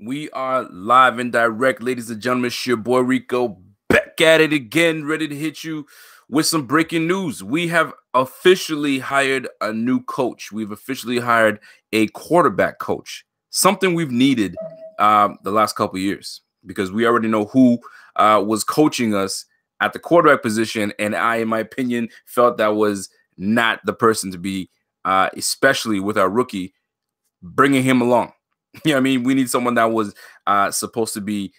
We are live and direct, ladies and gentlemen. It's your boy Rico back at it again, ready to hit you with some breaking news. We have officially hired a new coach. We've officially hired a quarterback coach, something we've needed the last couple of years because we already know who was coaching us at the quarterback position. And I, in my opinion, felt that was not the person to be, especially with our rookie, bringing him along. You know what I mean? We need someone that was supposed to be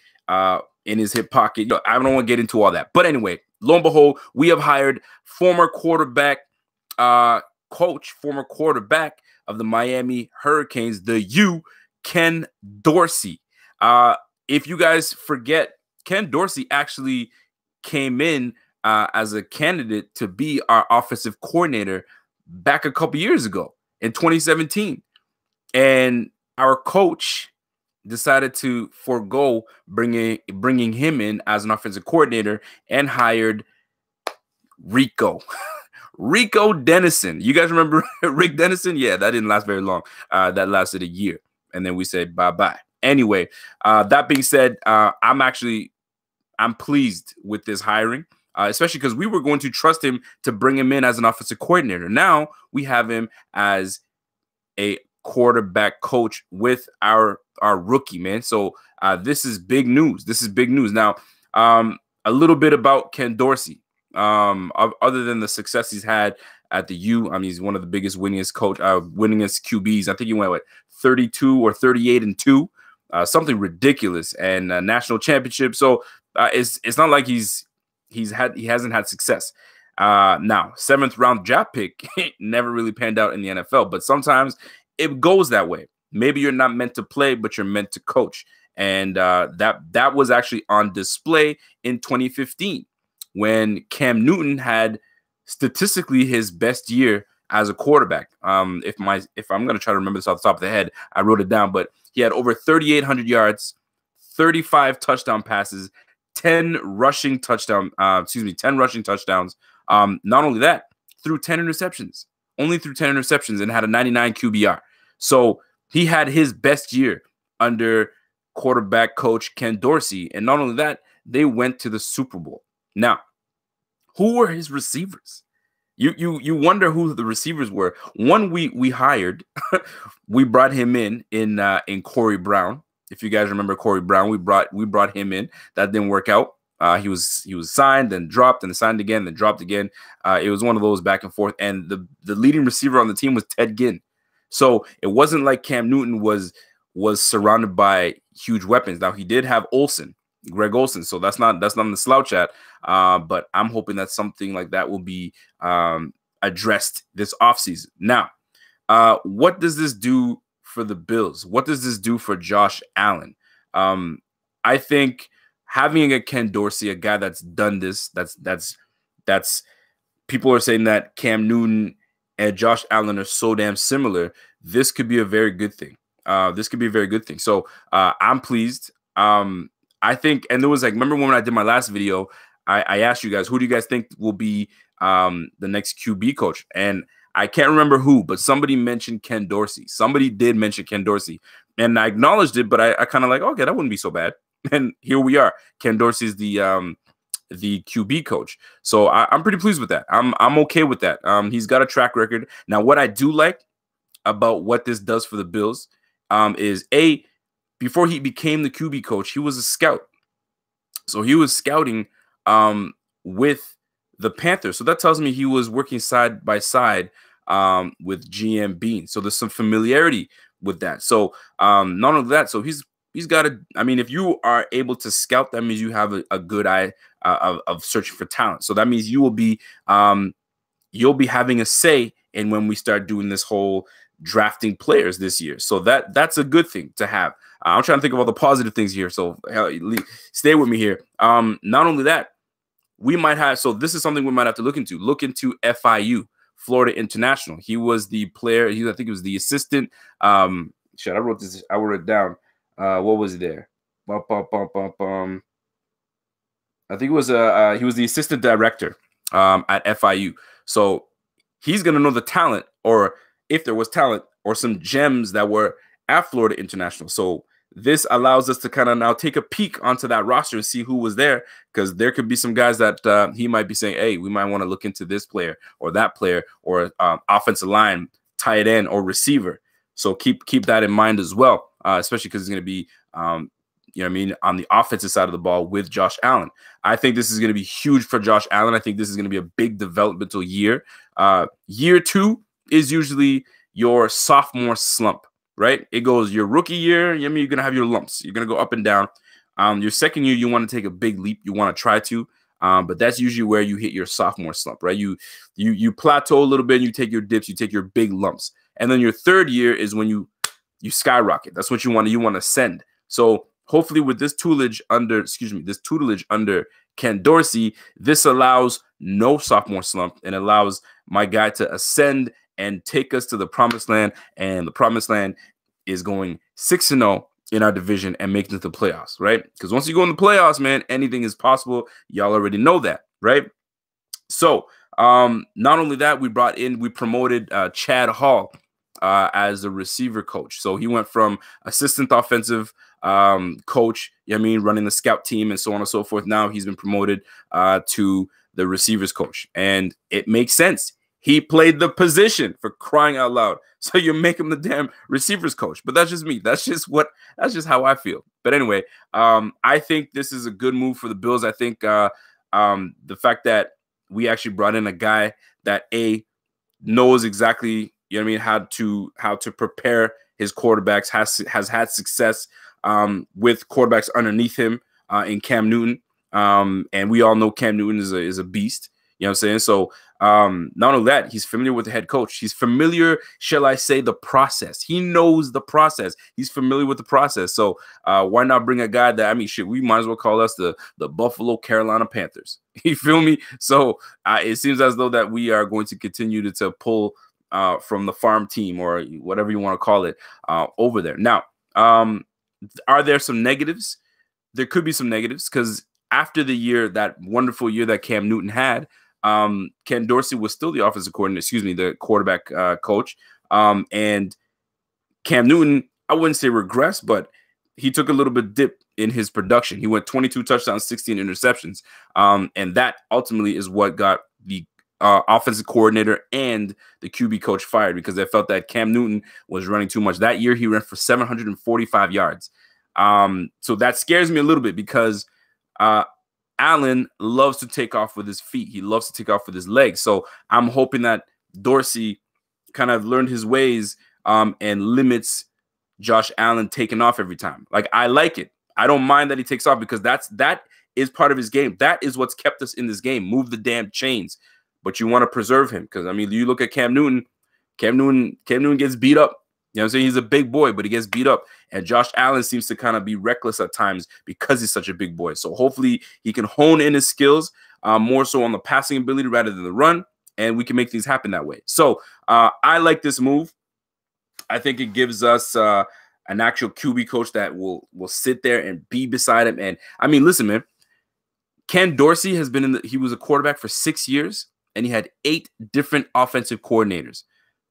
in his hip pocket. You know, I don't want to get into all that. But anyway, lo and behold, we have hired former quarterback coach, former quarterback of the Miami Hurricanes, the U, Ken Dorsey. If you guys forget, Ken Dorsey actually came in as a candidate to be our offensive coordinator back a couple years ago in 2017. And our coach decided to forego bringing him in as an offensive coordinator and hired Rico. Rico Dennison. You guys remember Rick Dennison? Yeah, that didn't last very long. That lasted a year. And then we said bye-bye. Anyway, that being said, I'm pleased with this hiring, especially because we were going to trust him to bring him in as an offensive coordinator. Now we have him as a quarterback coach with our rookie, man. So this is big news. This is big news. Now, a little bit about Ken Dorsey. Other than the success he's had at the U, I mean, he's one of the biggest winningest QBs. I think he went 32 or 38-2, something ridiculous, and national championship. So it's not like he hasn't had success. Now, 7th round draft pick never really panned out in the NFL, but sometimes it goes that way. Maybe you're not meant to play, but you're meant to coach. And that was actually on display in 2015 when Cam Newton had statistically his best year as a quarterback. If I'm going to try to remember this off the top of the head, I wrote it down, but he had over 3,800 yards, 35 touchdown passes, 10 rushing touchdowns. Not only that, threw 10 interceptions. Only threw 10 interceptions and had a 99 QBR. So he had his best year under quarterback coach Ken Dorsey. And not only that, they went to the Super Bowl. Now, who were his receivers? You wonder who the receivers were. One we hired, we brought him in Corey Brown. If you guys remember Corey Brown, we brought him in. That didn't work out. He was signed, then dropped, and signed again, then dropped again. It was one of those back and forth. And the leading receiver on the team was Ted Ginn. So it wasn't like Cam Newton was surrounded by huge weapons. Now he did have Greg Olsen. So that's not in the slouch at. But I'm hoping that something like that will be addressed this offseason. Now, what does this do for the Bills? What does this do for Josh Allen? I think having a Ken Dorsey, a guy that's done this, that's people are saying that Cam Newton and Josh Allen are so damn similar. This could be a very good thing. So I'm pleased. I think, and there was remember when I did my last video, I asked you guys, who do you guys think will be the next QB coach? And I can't remember who, but somebody mentioned Ken Dorsey. Somebody did mention Ken Dorsey, and I acknowledged it, but I kind of okay, that wouldn't be so bad. And here we are. Ken Dorsey is the QB coach. So I'm pretty pleased with that. I'm okay with that. He's got a track record. Now, what I do like about what this does for the Bills is before he became the QB coach, he was a scout. So he was scouting with the Panthers. So that tells me he was working side by side with GM Bean. So there's some familiarity with that. So not only that, so he's got if you are able to scout, that means you have a good eye of searching for talent. So that means you'll be having a say in when we start doing this whole drafting players this year. So that's a good thing to have. I'm trying to think of all the positive things here. So stay with me here. Not only that, we might have, so this is something we might have to look into FIU, Florida International. He was the player. I think he was the assistant. I wrote it down. What was he there? I think it was he was the assistant director at FIU. So he's gonna know the talent, or if there was talent, or some gems that were at Florida International. So this allows us to kind of now take a peek onto that roster and see who was there, because there could be some guys that he might be saying, hey, we might want to look into this player or that player, or offensive line, tight end, or receiver. So keep that in mind as well, especially because it's going to be, you know what I mean, on the offensive side of the ball with Josh Allen. I think this is going to be huge for Josh Allen. I think this is going to be a big developmental year. Year 2 is usually your sophomore slump, right? It goes your rookie year, I mean, you're going to have your lumps. You're going to go up and down. Your second year, you want to take a big leap. You want to try to, but that's usually where you hit your sophomore slump, right? You plateau a little bit, and you take your dips, you take your big lumps. And then your third year is when you skyrocket. That's what you want to ascend. So hopefully with this tutelage under Ken Dorsey, this allows no sophomore slump and allows my guy to ascend and take us to the promised land. And the promised land is going 6-0 in our division and making it to the playoffs, right? Because once you go in the playoffs, man, anything is possible. Y'all already know that, right? So not only that, we promoted Chad Hall as a receiver coach. So he went from assistant offensive coach, you know what I mean, running the scout team and so on and so forth. Now he's been promoted to the receivers coach, and it makes sense. He played the position, for crying out loud. So you make him the damn receivers coach. But that's just me. That's just how I feel. But anyway, I think this is a good move for the Bills. I think the fact that we actually brought in a guy that knows exactly, you know what I mean, how to prepare his quarterbacks, has had success with quarterbacks underneath him in Cam Newton. And we all know Cam Newton is a beast. You know what I'm saying? So not only that, he's familiar with the head coach. He's familiar, shall I say, the process. He knows the process. He's familiar with the process. So why not bring a guy that, I mean, shit, we might as well call us the Buffalo Carolina Panthers. You feel me? So it seems as though that we are going to continue to pull from the farm team, or whatever you want to call it, over there. Now, are there some negatives? There could be some negatives, because after that wonderful year that Cam Newton had, Ken Dorsey was still the offensive coordinator, the quarterback coach. And Cam Newton, I wouldn't say regressed, but he took a little bit dip in his production. He went 22 touchdowns, 16 interceptions. And that ultimately is what got the offensive coordinator and the QB coach fired, because they felt that Cam Newton was running too much. That year, he ran for 745 yards. So that scares me a little bit, because Allen loves to take off with his feet. He loves to take off with his legs. So I'm hoping that Dorsey kind of learned his ways and limits Josh Allen taking off every time. Like, I like it. I don't mind that he takes off, because that is part of his game. That is what's kept us in this game. Move the damn chains. But you want to preserve him, because, I mean, you look at Cam Newton gets beat up. You know what I'm saying? He's a big boy, but he gets beat up. And Josh Allen seems to kind of be reckless at times because he's such a big boy. So hopefully he can hone in his skills more so on the passing ability rather than the run, and we can make things happen that way. So I like this move. I think it gives us an actual QB coach that will sit there and be beside him. And, I mean, listen, man, Ken Dorsey has been he was a quarterback for 6 years, and he had 8 different offensive coordinators.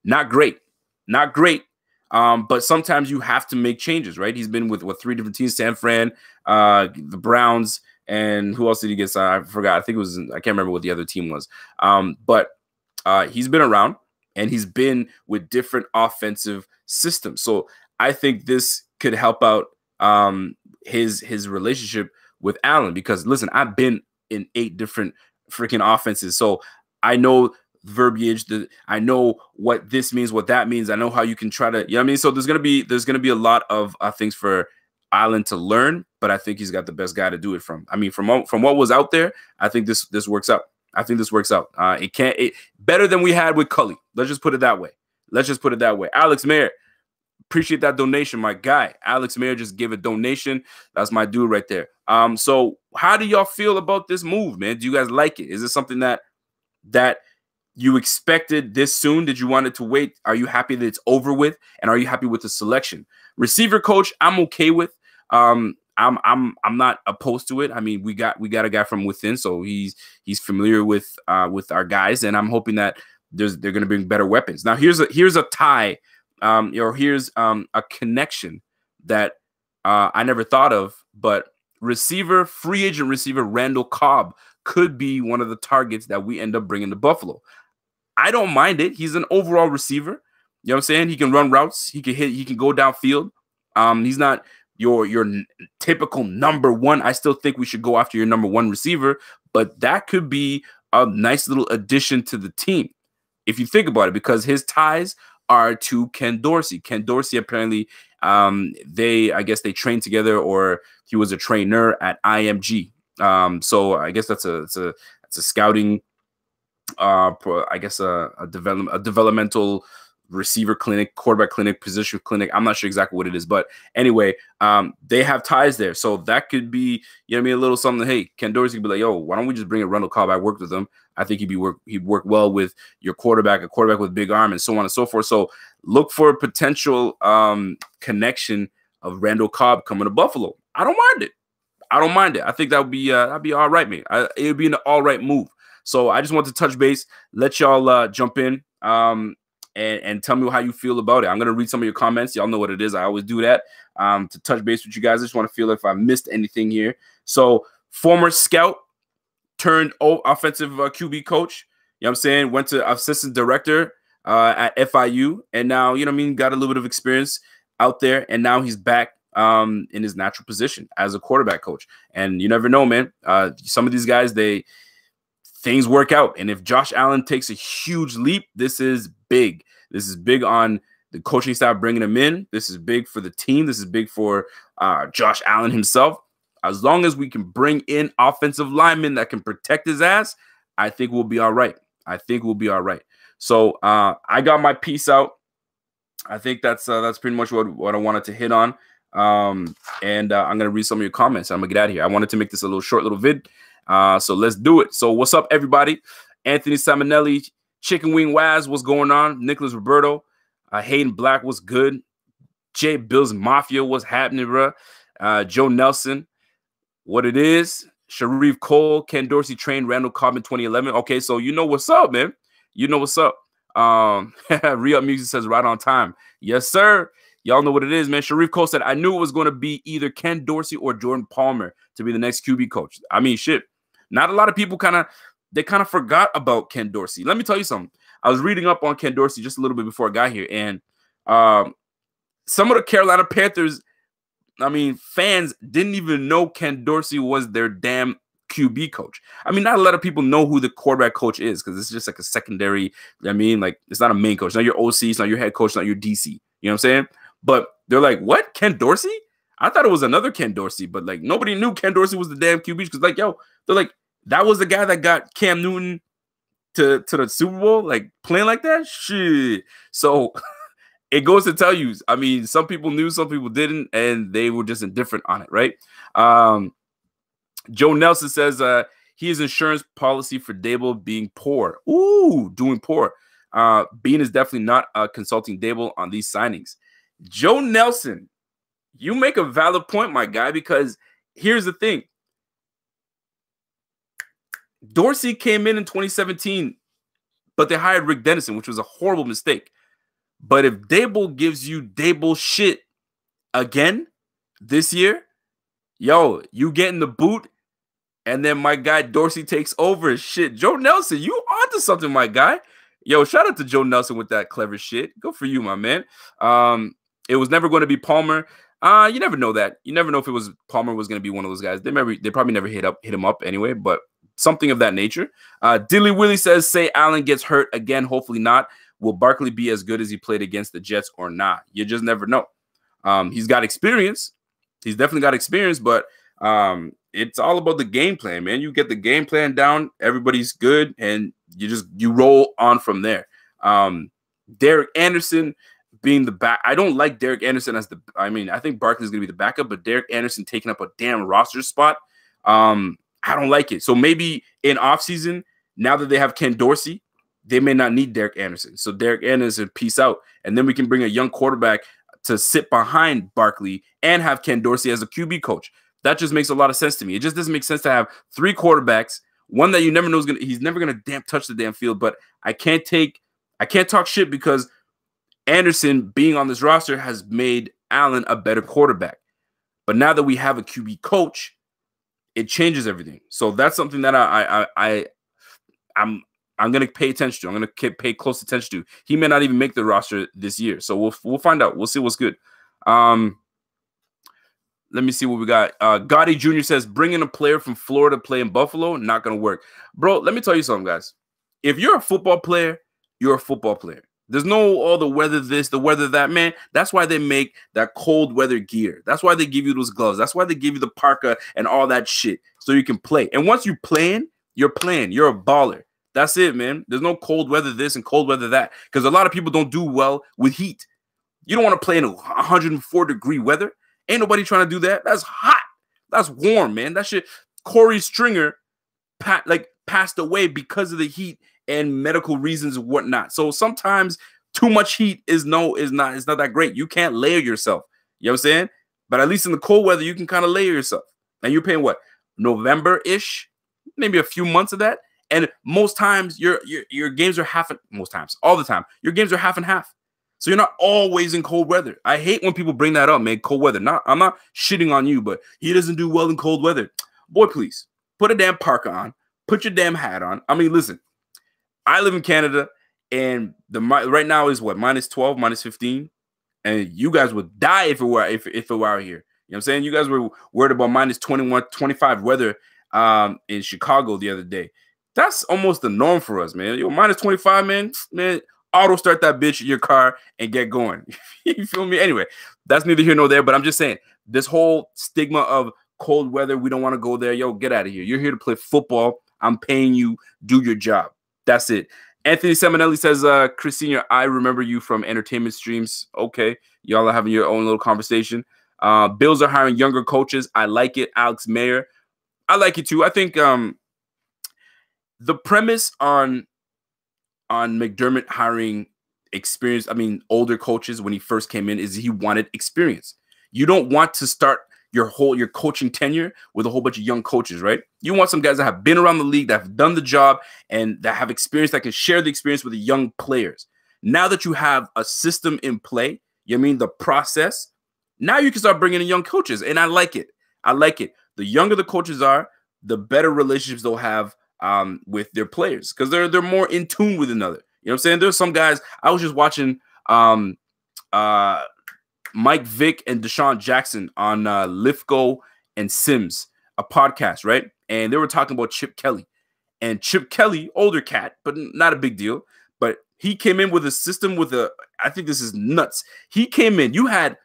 Not great. Not great. But sometimes you have to make changes, right? He's been with 3 different teams: San Fran, the Browns, and who else did he get? I forgot. I think it was, I can't remember what the other team was. But he's been around, and he's been with different offensive systems. So I think this could help out his relationship with Allen, because listen, I've been in 8 different freaking offenses, so I know verbiage, I know what this means, what that means. I know how you can try to, you know what I mean? So there's gonna be a lot of things for Allen to learn, but I think he's got the best guy to do it from. I mean, from what was out there, I think this works out. I think this works out. It better than we had with Cully. Let's just put it that way. Alex Mayer, appreciate that donation, my guy. Alex Mayer just gave a donation. That's my dude right there. So how do y'all feel about this move, man? Do you guys like it? Is it something that you expected this soon? Did you want it to wait? Are you happy that it's over with? And are you happy with the selection? Receiver coach, I'm okay with. I'm not opposed to it. I mean, we got a guy from within, so he's familiar with our guys, and I'm hoping that they're going to bring better weapons. Now here's a tie, or here's a connection that I never thought of, but free agent receiver Randall Cobb could be one of the targets that we end up bringing to Buffalo. I don't mind it. He's an overall receiver. You know what I'm saying? He can run routes. He can hit. He can go downfield. He's not your typical number one. I still think we should go after your number one receiver, but that could be a nice little addition to the team if you think about it, because his ties are to Ken Dorsey. Ken Dorsey apparently, I guess they trained together, or he was a trainer at IMG. So I guess that's a scouting, I guess a developmental receiver clinic, quarterback clinic, position clinic. I'm not sure exactly what it is, but anyway, they have ties there. So that could be, you know what I mean, a little something. Hey, Ken Dorsey could be like, yo, why don't we just bring a Randall Cobb? I worked with him. I think he'd work well with your quarterback, a quarterback with big arm, and so on and so forth. So look for a potential connection of Randall Cobb coming to Buffalo. I don't mind it. I think that'd be all right, mate. It would be an all right move. So I just want to touch base, let y'all jump in and tell me how you feel about it. I'm going to read some of your comments. Y'all know what it is. I always do that to touch base with you guys. I just want to feel if I missed anything here. So former scout turned offensive QB coach, you know what I'm saying, went to assistant director at FIU, and now, you know what I mean, got a little bit of experience out there, and now he's back in his natural position as a quarterback coach. And you never know, man. Some of these guys, things work out. And if Josh Allen takes a huge leap, this is big. This is big on the coaching staff bringing him in. This is big for the team. This is big for Josh Allen himself. As long as we can bring in offensive linemen that can protect his ass, I think we'll be all right. So I got my piece out. I think that's pretty much what I wanted to hit on. And I'm going to read some of your comments. I'm going to get out of here. I wanted to make this a short little vid. So let's do it. So what's up, everybody? Anthony Samonelli, Chicken Wing Waz, what's going on? Nicholas Roberto, Hayden Black, what's good? Jay Bills Mafia, what's happening, bro? Joe Nelson, what it is? Sharif Cole, Ken Dorsey trained Randall Cobb in 2011. Okay, so you know what's up, man. You know what's up. Re-Up Music says right on time. Yes, sir. Y'all know what it is, man. Sharif Cole said, I knew it was going to be either Ken Dorsey or Jordan Palmer to be the next QB coach. I mean, shit. Not a lot of people kind of forgot about Ken Dorsey. Let me tell you something. I was reading up on Ken Dorsey just a little bit before I got here, and some of the Carolina Panthers, I mean, fans didn't even know Ken Dorsey was their damn QB coach. I mean, not a lot of people know who the quarterback coach is because it's just like a secondary. I mean, like, it's not a main coach, not your OC, it's not your head coach, not your DC. You know what I'm saying? But they're like, what? Ken Dorsey? I thought it was another Ken Dorsey, but like nobody knew Ken Dorsey was the damn QB because, like, yo, they're like, that was the guy that got Cam Newton to the Super Bowl, like playing like that? Shit. So it goes to tell you, I mean, some people knew, some people didn't, and they were just indifferent on it, right? Joe Nelson says he has insurance policy for Dable being poor. Ooh, doing poor. Bean is definitely not consulting Dable on these signings. Joe Nelson, you make a valid point, my guy, because here's the thing. Dorsey came in 2017, but they hired Rick Dennison, which was a horrible mistake. But if Dable gives you Dable shit again this year, yo, you get in the boot, and then my guy Dorsey takes over. Shit, Joe Nelson, you onto something, my guy. Yo, shout out to Joe Nelson with that clever shit. Go for you, my man. It was never going to be Palmer. You never know that. You never know if it was Palmer was going to be one of those guys. They probably never hit him up anyway, but something of that nature. Dilly Willie says, say Allen gets hurt again. Hopefully not. Will Barkley be as good as he played against the Jets or not? You just never know. He's got experience. He's definitely got experience, but it's all about the game plan, man. You get the game plan down, everybody's good, and you roll on from there. Derek Anderson being the back. I don't like Derek Anderson as I think Barkley's going to be the backup, but Derek Anderson taking up a damn roster spot. I don't like it. So maybe in offseason, now that they have Ken Dorsey, they may not need Derek Anderson. So Derek Anderson, peace out. And then we can bring a young quarterback to sit behind Barkley and have Ken Dorsey as a QB coach. That just makes a lot of sense to me. It just doesn't make sense to have three quarterbacks, one that you never know he's never going to touch the damn field. But I can't talk shit because Anderson being on this roster has made Allen a better quarterback. But now that we have a QB coach, it changes everything. So that's something that I'm gonna pay attention to. I'm gonna pay close attention to. He may not even make the roster this year, so we'll find out. We'll see what's good. Let me see what we got. Gotti Jr. says, bringing a player from Florida to play in Buffalo, not going to work. Bro, let me tell you something, guys. If you're a football player, you're a football player. There's no, the weather this, the weather that, man. That's why they make that cold weather gear. That's why they give you those gloves. That's why they give you the parka and all that shit so you can play. And once you're playing. You're a baller. That's it, man. There's no cold weather this and cold weather that because a lot of people don't do well with heat. You don't want to play in 104-degree weather. Ain't nobody trying to do that. That's hot. That's warm, man. That shit. Corey Stringer passed away because of the heat and medical reasons and whatnot. So sometimes too much heat is not that great. You can't layer yourself. You know what I'm saying? But at least in the cold weather, you can kind of layer yourself. And you're paying what? November-ish? Maybe a few months of that. And most times your games are all the time, your games are half and half. So you're not always in cold weather. I hate when people bring that up, man. Cold weather. I'm not shitting on you, but he doesn't do well in cold weather. Boy, please put a damn parka on. Put your damn hat on. I mean, listen, I live in Canada, and right now is what, -12, -15, and you guys would die if it were out here. You know what I'm saying? You guys were worried about -21, -25 weather in Chicago the other day. That's almost the norm for us, man. Yo, -25, man. Auto start that bitch in your car and get going. You feel me? Anyway, that's neither here nor there, but I'm just saying this whole stigma of cold weather, we don't want to go there. Yo, get out of here. You're here to play football. I'm paying you. Do your job. That's it. Anthony Seminelli says, Chris Sr., I remember you from entertainment streams. Okay. Y'all are having your own little conversation. Bills are hiring younger coaches. I like it. Alex Mayer. I like it too. I think the premise on McDermott hiring older coaches when he first came in is he wanted experience. You don't want to start your coaching tenure with a whole bunch of young coaches, right? You want some guys that have been around the league, that have done the job, and that have experience, that can share the experience with the young players. Now that you have a system in play, the process, now you can start bringing in young coaches, and I like it. The younger the coaches are, the better relationships they'll have with their players because they're more in tune with another. You know what I'm saying? There's some guys. I was just watching Mike Vick and Deshaun Jackson on Lithgow and Sims, a podcast, right? And they were talking about Chip Kelly. And Chip Kelly, older cat, but not a big deal. But he came in with a system I think this is nuts. He came in. You had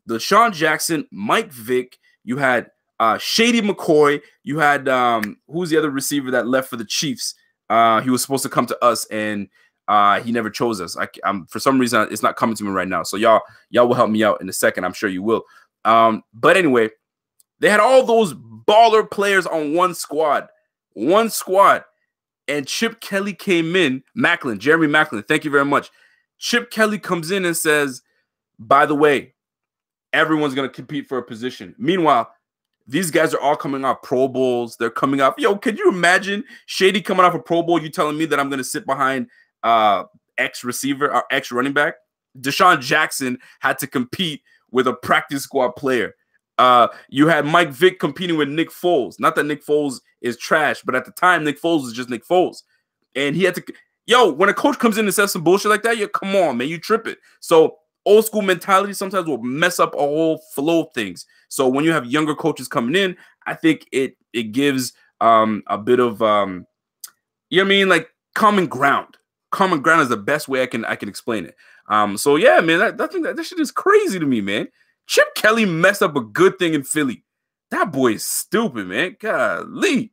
Deshaun Jackson, Mike Vick. You had Shady McCoy. You had who's the other receiver that left for the Chiefs? He was supposed to come to us, and he never chose us. For some reason, it's not coming to me right now. So y'all will help me out in a second. I'm sure you will. But anyway, they had all those baller players on one squad, and Chip Kelly came in. Jeremy Macklin, thank you very much. Chip Kelly comes in and says, by the way, everyone's going to compete for a position. Meanwhile, these guys are all coming off Pro Bowls. They're coming off. Yo, can you imagine Shady coming off a Pro Bowl? You telling me that I'm going to sit behind X receiver or X running back? Deshaun Jackson had to compete with a practice squad player. You had Mike Vick competing with Nick Foles. Not that Nick Foles is trash, but at the time, Nick Foles was just Nick Foles. And he had to. Yo, when a coach comes in and says some bullshit like that, come on, man, you trip it. So old school mentality sometimes will mess up a whole flow of things. So when you have younger coaches coming in, I think it gives a bit of like common ground. Common ground is the best way I can explain it. So yeah, man, I think that shit is crazy to me, man. Chip Kelly messed up a good thing in Philly. That boy is stupid, man. Golly.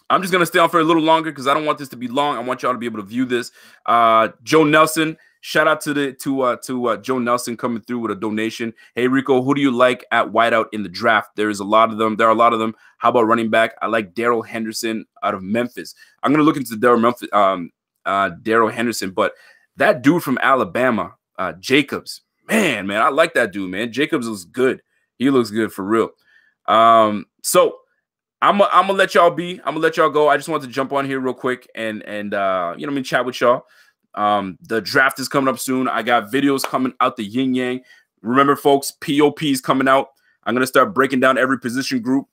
I'm just gonna stay on for a little longer because I don't want this to be long. I want y'all to be able to view this. Joe Nelson. Shout out to Joe Nelson coming through with a donation. Hey Rico, who do you like at wideout in the draft? There are a lot of them. How about running back? I like Darrell Henderson out of Memphis. I'm gonna look into Darrell Henderson, but that dude from Alabama, Jacobs, man, I like that dude, man. Jacobs looks good. He looks good for real. So I'm gonna let y'all be. I'm gonna let y'all go. I just wanted to jump on here real quick and chat with y'all. The draft is coming up soon. I got videos coming out the yin yang. Remember, folks, POP is coming out. I'm going to start breaking down every position group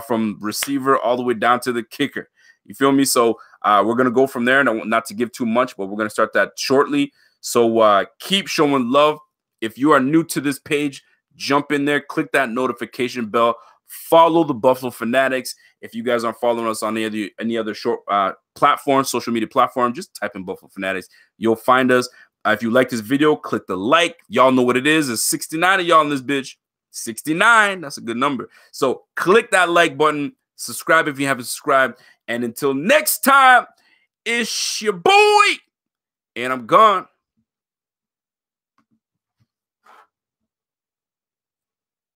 from receiver all the way down to the kicker. You feel me? So we're going to go from there. Not to give too much, but we're going to start that shortly. So keep showing love. If you are new to this page, jump in there, click that notification bell, follow the Buffalo Fanatics. If you guys aren't following us on any other short platform, social media platform, just type in Buffalo Fanatics. You'll find us. If you like this video, click the like. Y'all know what it is. There's 69 of y'all in this bitch. 69. That's a good number. So click that like button. Subscribe if you haven't subscribed. And until next time, it's your boy. And I'm gone.